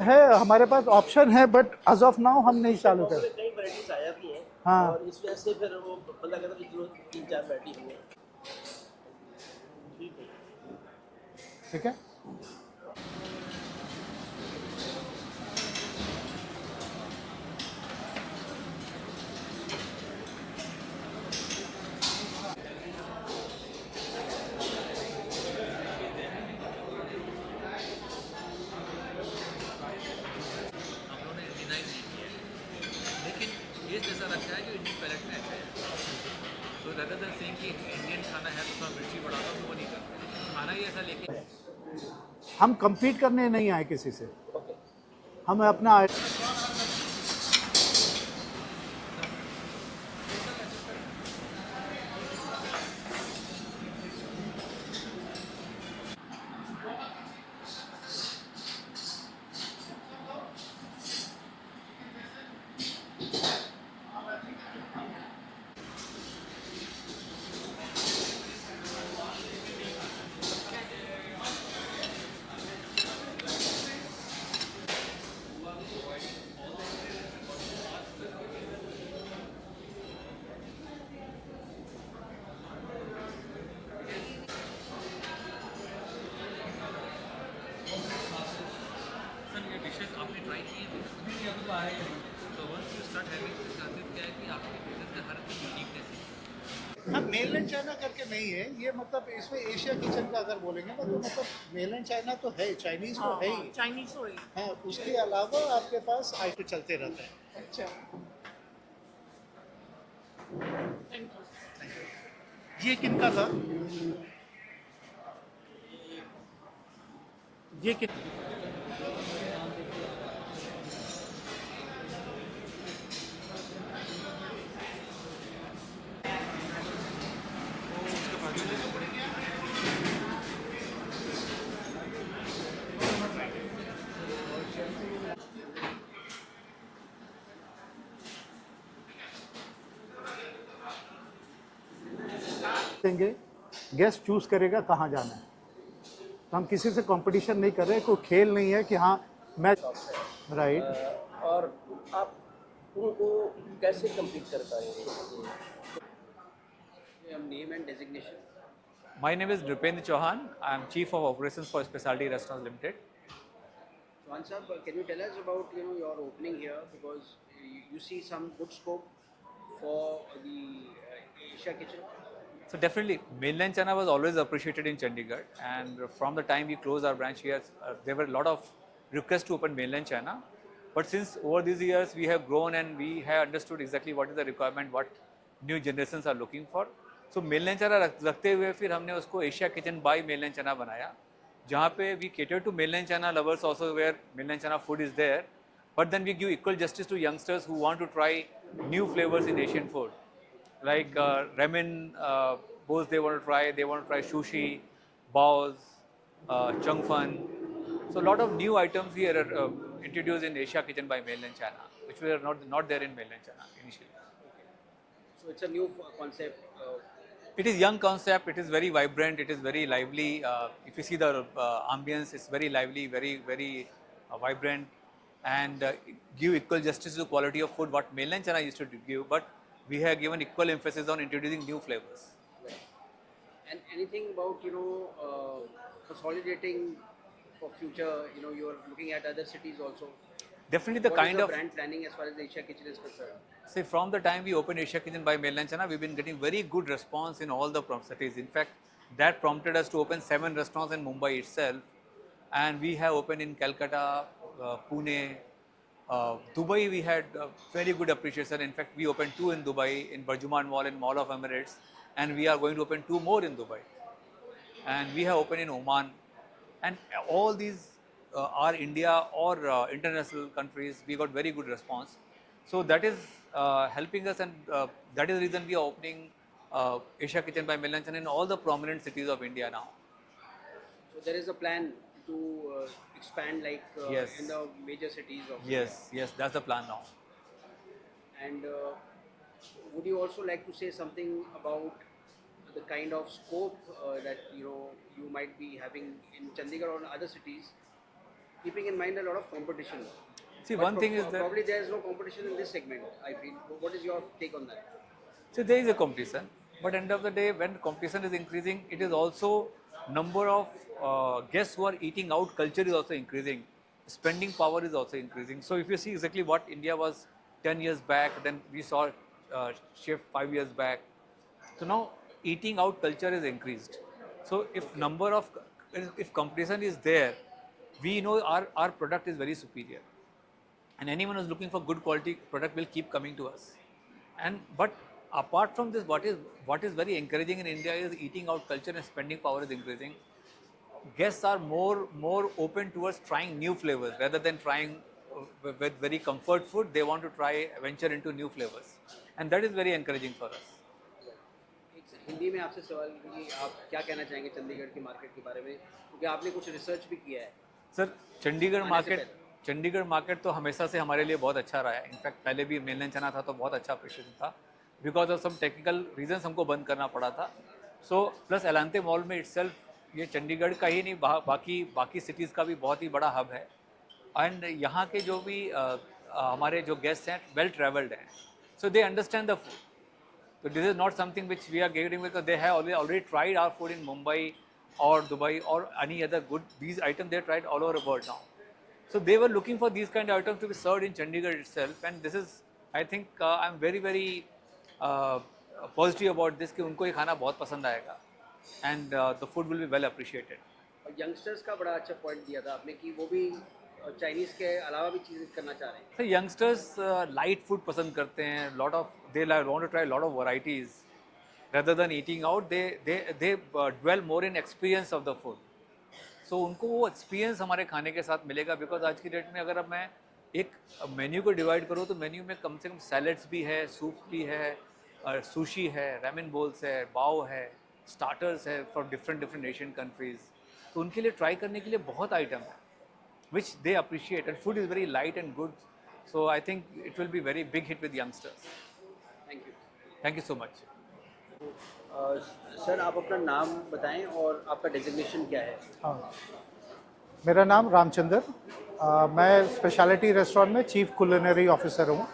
है हमारे पास ऑप्शन है, बट एज ऑफ नाउ हम नहीं चालू कर। कई वैरायटीज आया भी है। हाँ और इस वजह से फिर वो बंदा कहता है कि चलो 3-4 वैरायटी हुई है। ठीक है। ठीक है। हम लोगों ने डिनाई नहीं किया है, लेकिन टेस्ट ऐसा लगता है जो इंडियन पैलेट में अच्छा है। तो रदर देन सेइंग कि इंडियन खाना है तो थोड़ा मिर्ची बढ़ाता हूँ, तो वो नहीं करते, खाना ही ऐसा लेके। हम compete करने नहीं आए किसी से, हम अपना सर ये डिशेस आपने ट्राई की हैं? तो once you start having this concept क्या है कि आपके डिशेस का हर चीज यूनिकनेस है। हाँ, मेनलैंड चाइना करके नहीं है ये, मतलब इसमें एशिया किचन का अगर बोलेंगे ना तो मतलब मेनलैंड चाइना तो है, चाइनीज तो है ही। चाइनीज तो है। हाँ, उसके अलावा आपके पास आइटम चलते रहता है। अच्छा। Thank you. ये किनका था? ये किन देंगे, गेस्ट चूज करेगा कहाँ जाना है। तो हम किसी से कंपटीशन नहीं कर रहे, कोई खेल नहीं है कि हाँ मैं राइट। और आप उनको कैसे कंप्लीट कर पाएंगे? Name and designation. My name is Nripendra Chauhan. I am Chief of Operations for Specialty Restaurants Limited. Johan sir, can you tell us about your opening here, because you see some good scope for the Asia Kitchen? So definitely, mainland China was always appreciated in Chandigarh, and from the time we closed our branch here, there were a lot of requests to open mainland China. But since over these years we have grown and we have understood exactly what is the requirement, what new generations are looking for. So mainland China रखते हुए फिर हमने उसको Asia kitchen by mainland China बनाया, जहाँ पे we cater to mainland China lovers also, where mainland China food is there, but then we give equal justice to youngsters who want to try new flavors in Asian food, like ramen bowls they want to try. They want to try sushi, baos, chung fun. So a lot of new items here are introduced in Asia Kitchen by mainland China, which were not there in mainland China initially. So it's a new concept. It is young concept. It is very vibrant. It is very lively. If you see the ambience, it's very lively, very vibrant, and give equal justice to the quality of food what mainland China used to give. But we have given equal emphasis on introducing new flavors. And anything about consolidating for future? You are looking at other cities also. Definitely the What is kind the of, brand planning as far as the Asia Kitchen is concerned? say, from the time we opened Asia Kitchen by mainland China, we've been getting very good response in all the cities. In fact, that prompted us to open 7 restaurants in Mumbai itself, and we have opened in Calcutta, Pune, Dubai. We had very good appreciation. In fact, we opened 2 in Dubai, in Burjuman Mall and Mall of Emirates, and we are going to open 2 more in Dubai. And we have opened in Oman, and all these are India or international countries. We got very good response, so that is helping us, and that is the reason we are opening Asia Kitchen by Milan in all the prominent cities of India now. So there is a plan to expand like Yes, in the major cities of India. yes, that's the plan now. And would you also like to say something about the kind of scope that you might be having in Chandigarh or other cities keeping in mind a lot of competition. See, But one thing is that probably there is no competition in this segment, I feel. What is your take on that? so there is a competition, but end of the day, when competition is increasing, it is also number of guests who are eating out culture is also increasing. Spending power is also increasing. So if you see exactly what India was 10 years back, then we saw shift 5 years back. So now eating out culture is increased. So if competition is there, we know our product is very superior, and anyone who's looking for good quality product will keep coming to us. And but apart from this, what is very encouraging in India is eating out culture and spending power is increasing. Guests are more open towards trying new flavors rather than trying with very comfort food. They want to try venture into new flavors, and that is very encouraging for us. एक हिंदी में आपसे सवाल कि आप क्या कहना चाहेंगे चंडीगढ़ की मार्केट के बारे में, क्योंकि आपने कुछ रिसर्च भी किया है. सर, चंडीगढ़ मार्केट तो हमेशा से हमारे लिए बहुत अच्छा रहा है. इनफैक्ट पहले भी मेनलैंड चना था तो बहुत अच्छा अप्रिशिएशन था. Because of some technical reasons हमको बंद करना पड़ा था. सो प्लस एलांते मॉल में इटसेल्फ ये चंडीगढ़ का ही नहीं बाकी सिटीज़ का भी बहुत ही बड़ा हब है. एंड यहाँ के जो भी हमारे जो गेस्ट हैं वेल ट्रेवल्ड हैं, so they understand the food. So this is not something which we are getting because they have already tried our food in Mumbai or Dubai or any other good. These items they tried all over the world now. So they were looking for these kind of items to be served in Chandigarh itself, and this is, I think, I'm very positive about this कि उनको ये खाना बहुत पसंद आएगा, and the food will be well appreciated. और youngsters का बड़ा अच्छा पॉइंट दिया था आपने कि वो भी चाइनीज़ के अलावा भी चीज़ें करना चाह रहे हैं. So youngsters light food पसंद करते हैं. They want to try a lot of varieties rather than eating out. They dwell more in experience of the food. So उनको वो experience हमारे खाने के साथ मिलेगा. Because आज की डेट में अगर अब मैं एक मेन्यू को डिवाइड करूँ तो मेन्यू में कम से कम सैलड्स भी है, सूप भी है, सुशी है, ramen bowls है, बाओ है, स्टार्टर्स है फॉर डिफरेंट एशियन कंट्रीज. तो उनके लिए ट्राई करने के लिए बहुत आइटम है which they appreciate, and food is very light and good, so I think it will be very big hit with youngsters. Thank you so much. Sir, आप अपना नाम बताएं और आपका डेजिग्नेशन क्या है? हाँ, मेरा नाम रामचंद्र. मैं स्पेशलिटी रेस्टोरेंट में चीफ कुलिनरी ऑफिसर हूँ.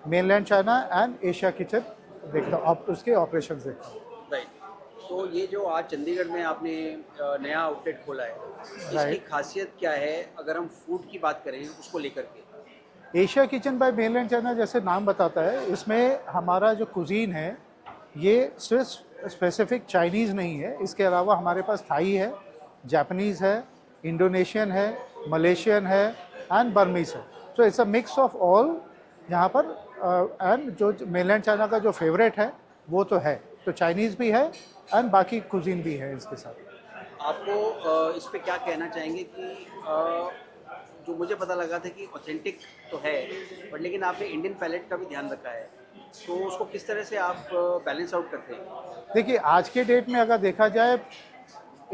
Mainland China and Asia kitchen देखता हूँ, उसके ऑपरेशन देखता हूँ. राइट. तो ये जो आज चंडीगढ़ में आपने नया आउटलेट खोला है, इसकी खासियत क्या है अगर हम फूड की बात करें उसको लेकर के? Asia kitchen by mainland China जैसे नाम बताता है, इसमें हमारा जो कुजीन है ये सिर्फ स्पेसिफिक चाइनीज़ नहीं है. इसके अलावा हमारे पास थाई है, जापानीज़ है, इंडोनेशियन है, मलेशियन है एंड बर्मीज है. So it's a mix of all यहाँ पर. एंड जो मेनलैंड चाइना का जो फेवरेट है वो तो है, तो चाइनीज़ भी है एंड बाकी कुजीन भी है इसके साथ. आपको इस पे क्या कहना चाहेंगे कि जो मुझे पता लगा था कि ऑथेंटिक तो है, बट लेकिन आपने इंडियन पैलेट का भी ध्यान रखा है, तो उसको किस तरह से आप बैलेंस आउट करते हैं? देखिए, आज के डेट में अगर देखा जाए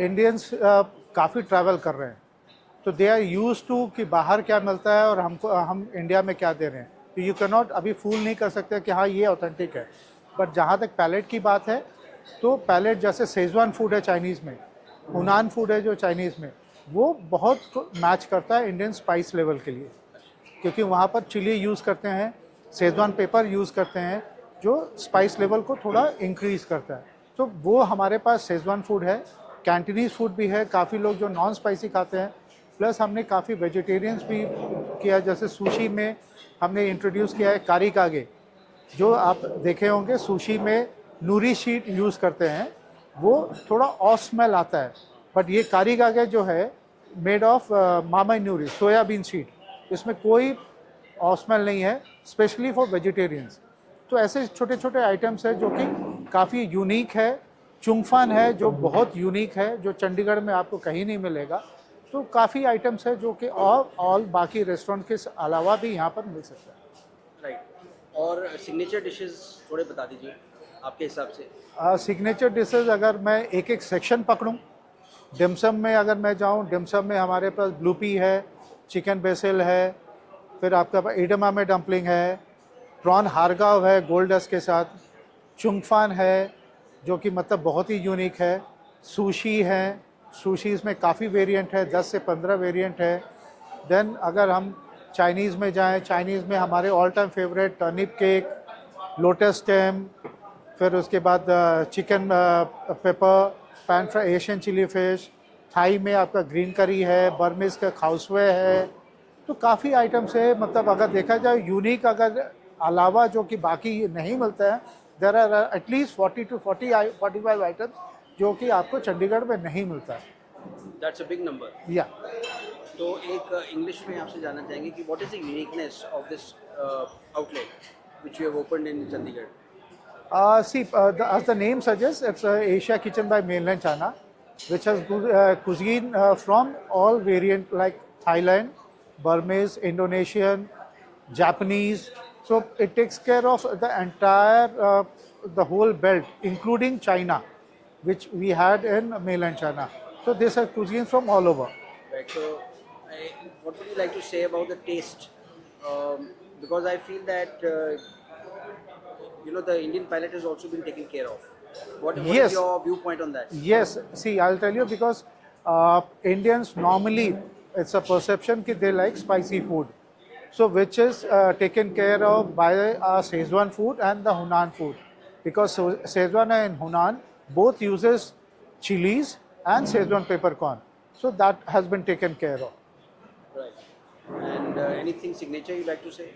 इंडियंस काफ़ी ट्रैवल कर रहे हैं, तो दे आर यूज टू कि बाहर क्या मिलता है और हम इंडिया में क्या दे रहे हैं. तो यू कैन नॉट अभी फूल नहीं कर सकते कि हाँ ये ऑथेंटिक है. बट जहाँ तक पैलेट की बात है, तो पैलेट जैसे शेजवान फूड है चाइनीज़ में, हुनान फूड है जो चाइनीज़ में, वो बहुत मैच करता है इंडियन स्पाइस लेवल के लिए, क्योंकि वहाँ पर चिली यूज़ करते हैं, शेजवान पेपर यूज़ करते हैं जो स्पाइस लेवल को थोड़ा इंक्रीज़ करता है. तो वो हमारे पास शेजवान फूड है. कैंटीनीज़ फूड भी है, काफ़ी लोग जो नॉन स्पाइसी खाते हैं. प्लस हमने काफ़ी वेजिटेरियंस भी किया, जैसे सुशी में हमने इंट्रोड्यूस किया है कारी कागे, जो आप देखे होंगे सुशी में नूरी शीट यूज़ करते हैं, वो थोड़ा ऑफ स्मेल आता है. बट ये कारी कागे जो है made of mama Noori soybean sheet, इसमें कोई ऑफ स्मेल नहीं है, स्पेशली फॉर वेजिटेरियंस. तो ऐसे छोटे छोटे आइटम्स हैं जो कि काफ़ी यूनिक है. चुंगफान है जो बहुत यूनिक है, जो चंडीगढ़ में आपको कहीं नहीं मिलेगा. तो काफ़ी आइटम्स है जो कि ऑल बाकी रेस्टोरेंट के अलावा भी यहाँ पर मिल सकता है. राइट. और सिग्नेचर डिशेस थोड़े बता दीजिए आपके हिसाब से. सिग्नेचर डिशेस अगर मैं एक एक सेक्शन पकड़ूं, डिमसम में अगर मैं जाऊं, डिमसम में हमारे पास ब्लूपी है, चिकन बेसिल है, फिर आपका पास इडमामे डम्पलिंग है, प्रॉन हारगाव है गोल्ड डस्ट के साथ, चुंगफान है जो कि मतलब बहुत ही यूनिक है, सुशी है, सुशीज़ में काफ़ी वेरिएंट है, 10 से 15 वेरिएंट है. देन अगर हम चाइनीज़ में जाएं, चाइनीज़ में हमारे all time favourite turnip cake, lotus stem, फिर उसके बाद chicken pepper, pan fry Asian chilli fish, Thai में आपका ग्रीन करी है, बर्मिस का खाउसवे है, तो काफ़ी आइटम्स है। मतलब अगर देखा जाए यूनिक अगर अलावा जो कि बाकी नहीं मिलता है, there are at least 40 to 45 items जो कि आपको चंडीगढ़ में नहीं मिलता है। That's a big number. या तो एक इंग्लिश में आपसे जानना चाहेंगे कि what is the uniqueness of this outlet which you have opened in Chandigarh? As the name suggests, it's Asia Kitchen by Mainland China, which has cuisine from all variant like Thailand, Burmese, Indonesian, Japanese. So it takes care of the entire, the whole belt, including China, which we had in Mainland China. So this has cuisine from all over. Right. So, what would you like to say about the taste? Because I feel that the Indian palate has also been taken care of. What is Yes. your viewpoint on that? Yes, see, I'll tell you because Indians normally, it's a perception that they like spicy food. So, which is taken care of by our Szechuan food and the Hunan food. Because Szechuan and Hunan both uses chilies and Szechuan peppercorn. So, that has been taken care of. Right. And anything signature you like to say?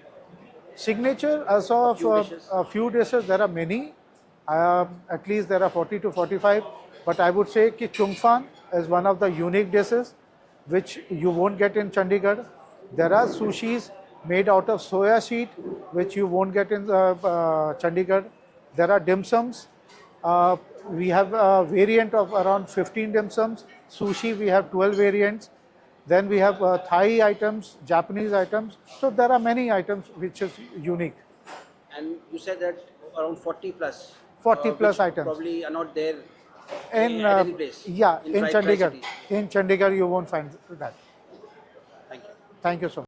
Signature as of Few dishes. a few dishes, there are many. At least there are 40 to 45. But I would say कि chung fan is one of the unique dishes which you won't get in Chandigarh. There are sushis made out of soya sheet which you won't get in Chandigarh. There are dim sums. We have a variant of around 15 dim sums. Sushi, we have 12 variants. Then we have Thai items, Japanese items. So there are many items which is unique. And you said that around 40 plus. 40 plus which items. Probably are not there In at any place. yeah, in Chandigarh. Tri-City. In Chandigarh, you won't find that. Thank you. Thank you so much.